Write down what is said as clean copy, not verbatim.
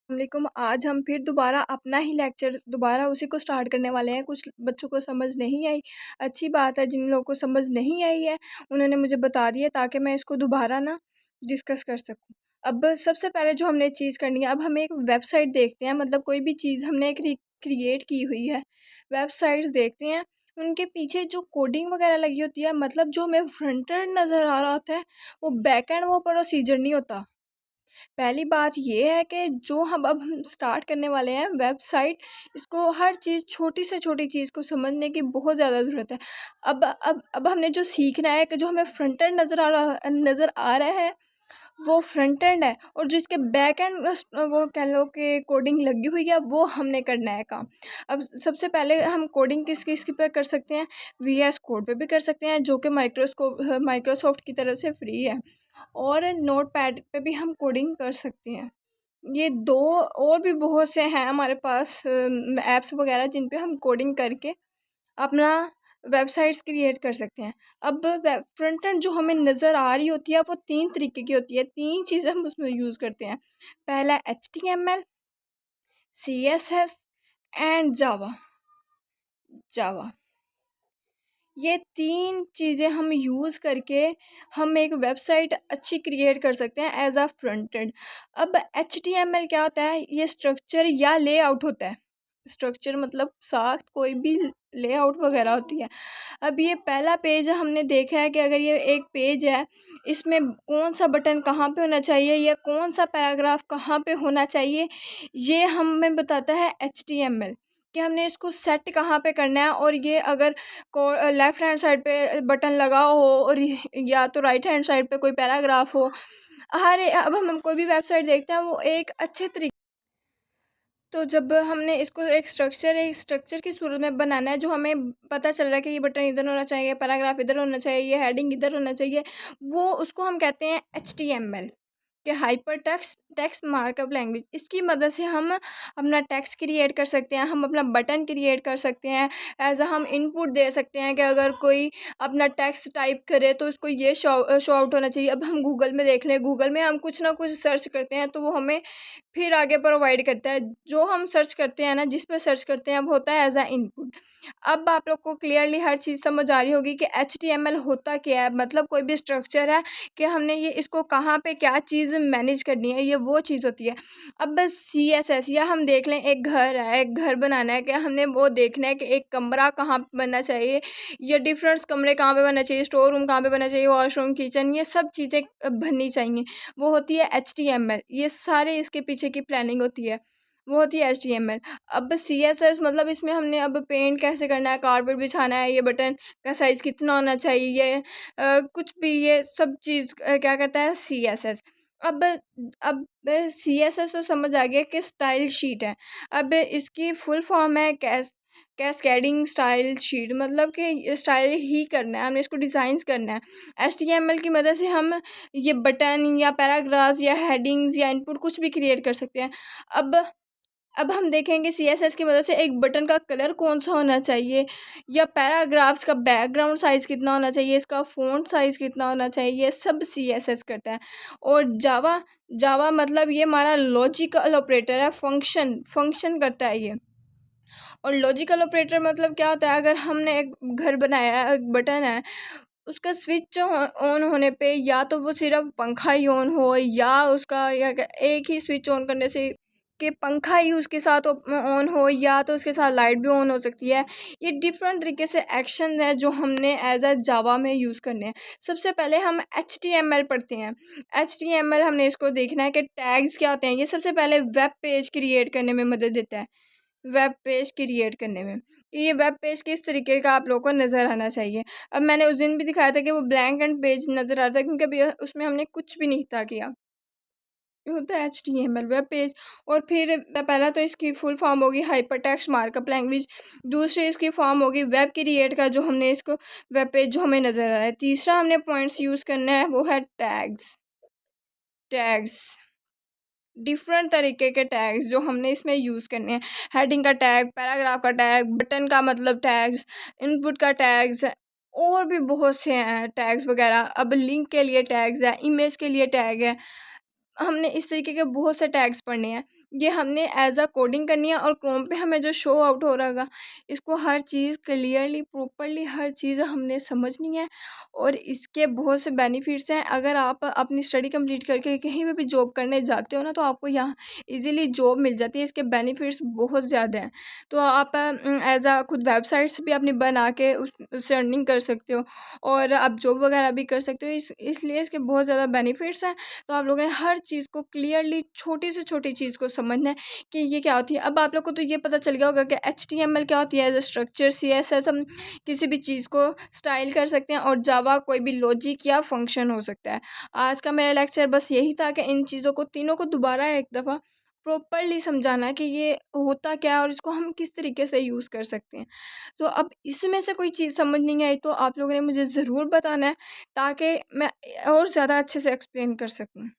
वालेकुम। आज हम फिर दोबारा अपना ही लेक्चर दोबारा उसी को स्टार्ट करने वाले हैं। कुछ बच्चों को समझ नहीं आई, अच्छी बात है। जिन लोगों को समझ नहीं आई है उन्होंने मुझे बता दिया ताकि मैं इसको दोबारा ना डिस्कस कर सकूं। अब सबसे पहले जो हमने चीज़ करनी है, अब हम एक वेबसाइट देखते हैं, मतलब कोई भी चीज़ हमने क्रिएट की हुई है, वेबसाइट्स देखते हैं, उनके पीछे जो कोडिंग वगैरह लगी होती है, मतलब जो हमें फ्रंट एंड नज़र आ रहा होता है वो बैक एंड, वो प्रोसीजर नहीं होता। पहली बात ये है कि जो हम स्टार्ट करने वाले हैं वेबसाइट, इसको हर चीज़, छोटी से छोटी चीज़ को समझने की बहुत ज़्यादा ज़रूरत है। अब हमने जो सीखना है कि जो हमें फ्रंट एंड नज़र आ रहा है वो फ्रंट एंड है, और जो इसके बैक एंड वो कह लो कि कोडिंग लगी हुई है, वो हमने करना है काम। अब सबसे पहले हम कोडिंग किस पे कर सकते हैं, वीएस कोड पे भी कर सकते हैं, जो कि माइक्रोसॉफ्ट की तरफ से फ्री है, और नोटपैड पे भी हम कोडिंग कर सकते हैं। ये दो, और भी बहुत से हैं हमारे पास ऐप्स वगैरह जिन पे हम कोडिंग करके अपना वेबसाइट्स क्रिएट कर सकते हैं। अब वेब फ्रंट एंड जो हमें नज़र आ रही होती है वो 3 तरीके की होती है, 3 चीज़ें हम उसमें यूज़ करते हैं। पहला HTML, CSS एंड जावा। जावा ये 3 चीज़ें हम यूज़ करके हम एक वेबसाइट अच्छी क्रिएट कर सकते हैं एज अ फ्रंट एंड। अब HTML क्या होता है, ये स्ट्रक्चर या लेआउट होता है। स्ट्रक्चर मतलब साथ कोई भी लेआउट वगैरह होती है। अब ये पहला पेज हमने देखा है कि अगर ये एक पेज है, इसमें कौन सा बटन कहाँ पे होना चाहिए या कौन सा पैराग्राफ कहाँ पे होना चाहिए, ये हमें बताता है HTML, कि हमने इसको सेट कहाँ पे करना है। और ये अगर लेफ्ट हैंड साइड पे बटन लगा हो और या तो राइट हैंड साइड पे कोई पैराग्राफ हो, अब हम कोई भी वेबसाइट देखते हैं वो एक अच्छे तरीके, तो जब हमने इसको एक स्ट्रक्चर की सूरत में बनाना है, जो हमें पता चल रहा है कि ये बटन इधर होना चाहिए, पैराग्राफ इधर होना चाहिए, ये हेडिंग इधर होना चाहिए, वो उसको हम कहते हैं HTML, कि हाइपर टेक्स्ट मार्कअप लैंग्वेज। इसकी मदद से हम अपना टेक्स्ट क्रिएट कर सकते हैं, हम अपना बटन क्रिएट कर सकते हैं, एज अ हम इनपुट दे सकते हैं कि अगर कोई अपना टेक्स्ट टाइप करे तो उसको ये शो आउट होना चाहिए। अब हम गूगल में देख लें, गूगल में हम कुछ ना कुछ सर्च करते हैं तो वो हमें फिर आगे प्रोवाइड करता है, जो हम सर्च करते हैं ना, जिस पे सर्च करते हैं वो होता है एज अ इनपुट। अब आप लोग को क्लियरली हर चीज़ समझ आ रही होगी कि HTML होता क्या है, मतलब कोई भी स्ट्रक्चर है कि हमने ये इसको कहाँ पे क्या चीज़ मैनेज करनी है, ये वो चीज़ होती है। अब बस CSS, या हम देख लें एक घर है, एक घर बनाना है, कि हमने वो देखना है कि एक कमरा कहाँ पे बनना चाहिए, या डिफरेंट कमरे कहाँ पे बनना चाहिए, स्टोर रूम कहाँ पे बनना चाहिए, वॉशरूम, किचन, ये सब चीज़ें बननी चाहिए, वो होती है HTML। ये सारे इसके पीछे की प्लानिंग होती है, वो होती है HTML। अब CSS मतलब इसमें हमने अब पेंट कैसे करना है, कारपेट बिछाना है, ये बटन का साइज़ कितना होना चाहिए, ये कुछ भी, ये सब चीज़ क्या करता है CSS। अब अब CSS तो समझ आ गया कि स्टाइल शीट है। अब इसकी फुल फॉर्म है कैस्केडिंग स्टाइल शीट, मतलब कि स्टाइल ही करना है, हमने इसको डिज़ाइंस करना है। HTML की मदद से हम ये बटन या पैराग्राफ्स या हेडिंग्स या इनपुट कुछ भी क्रिएट कर सकते हैं। अब अब हम देखेंगे CSS की मदद से एक बटन का कलर कौन सा होना चाहिए, या पैराग्राफ्स का बैकग्राउंड साइज़ कितना होना चाहिए, इसका फ़ॉन्ट साइज़ कितना होना चाहिए, ये सब CSS करता है। और जावा जावा मतलब ये हमारा लॉजिकल ऑपरेटर है, फंक्शन करता है ये। और लॉजिकल ऑपरेटर मतलब क्या होता है, अगर हमने एक घर बनाया है, एक बटन है, उसका स्विच ऑन होने पे या तो वो सिर्फ पंखा ही ऑन हो, या उसका एक ही स्विच ऑन करने से कि पंखा ही उसके साथ ऑन हो, या तो उसके साथ लाइट भी ऑन हो सकती है। ये डिफरेंट तरीके से एक्शन है जो हमने एज अ जावा में यूज़ करने हैं। सबसे पहले हम HTML पढ़ते हैं। HTML हमने इसको देखना है कि टैग्स क्या होते हैं। ये सबसे पहले वेब पेज क्रिएट करने में मदद देता है, वेब पेज क्रिएट करने में, कि ये वेब पेज किस तरीके का आप लोगों को नज़र आना चाहिए। अब मैंने उस दिन भी दिखाया था कि वो ब्लैंक एंड पेज नज़र आ रहा था, क्योंकि अभी उसमें हमने कुछ भी नहीं था किया। ये होता है HTML वेब पेज। और फिर पहला तो इसकी फुल फॉर्म होगी हाइपरटेक्स्ट मार्कअप लैंग्वेज, दूसरी इसकी फॉर्म होगी वेब क्रिएट का, जो हमने इसको वेब पेज जो हमें नज़र आ रहा है। तीसरा हमने पॉइंट्स यूज़ करना है, वो है टैग्स, डिफरेंट तरीके के टैग्स जो हमने इसमें यूज़ करने हैं। हेडिंग का टैग, पैराग्राफ का टैग, बटन का मतलब टैग्स, इनपुट का टैग्स, और भी बहुत से हैं टैग्स वगैरह। अब लिंक के लिए टैग्स है, इमेज के लिए टैग है, हमने इस तरीके के बहुत से टैग्स पढ़ने हैं। ये हमने एज़ अ कोडिंग करनी है और क्रोम पे हमें जो शो आउट हो रहा होगा, इसको हर चीज़ क्लियरली प्रॉपर्ली हर चीज़ हमने समझनी है। और इसके बहुत से बेनिफिट्स हैं। अगर आप अपनी स्टडी कंप्लीट करके कहीं पे भी जॉब करने जाते हो ना, तो आपको यहाँ इजीली जॉब मिल जाती है। इसके बेनिफिट्स बहुत ज़्यादा हैं। तो आप एज़ अ खुद वेबसाइट्स भी अपनी बना के उससे अर्निंग कर सकते हो और आप जॉब वगैरह भी कर सकते हो। इसलिए इसके बहुत ज़्यादा बेनिफिट्स हैं। तो आप लोगों ने हर चीज़ को क्लियरली छोटी से छोटी चीज़ को समझना है कि ये क्या होती है। अब आप लोग को तो ये पता चल गया होगा कि HTML क्या होती है एज अ स्ट्रक्चर, CSS हम किसी भी चीज़ को स्टाइल कर सकते हैं और जावा कोई भी लॉजिक या फंक्शन हो सकता है। आज का मेरा लेक्चर बस यही था कि इन चीज़ों को तीनों को दोबारा एक दफ़ा प्रॉपर्ली समझाना है कि ये होता क्या है और इसको हम किस तरीके से यूज़ कर सकते हैं। तो अब इसमें से कोई चीज़ समझ नहीं आई तो आप लोगों ने मुझे ज़रूर बताना है, ताकि मैं और ज़्यादा अच्छे से एक्सप्लेन कर सकूँ।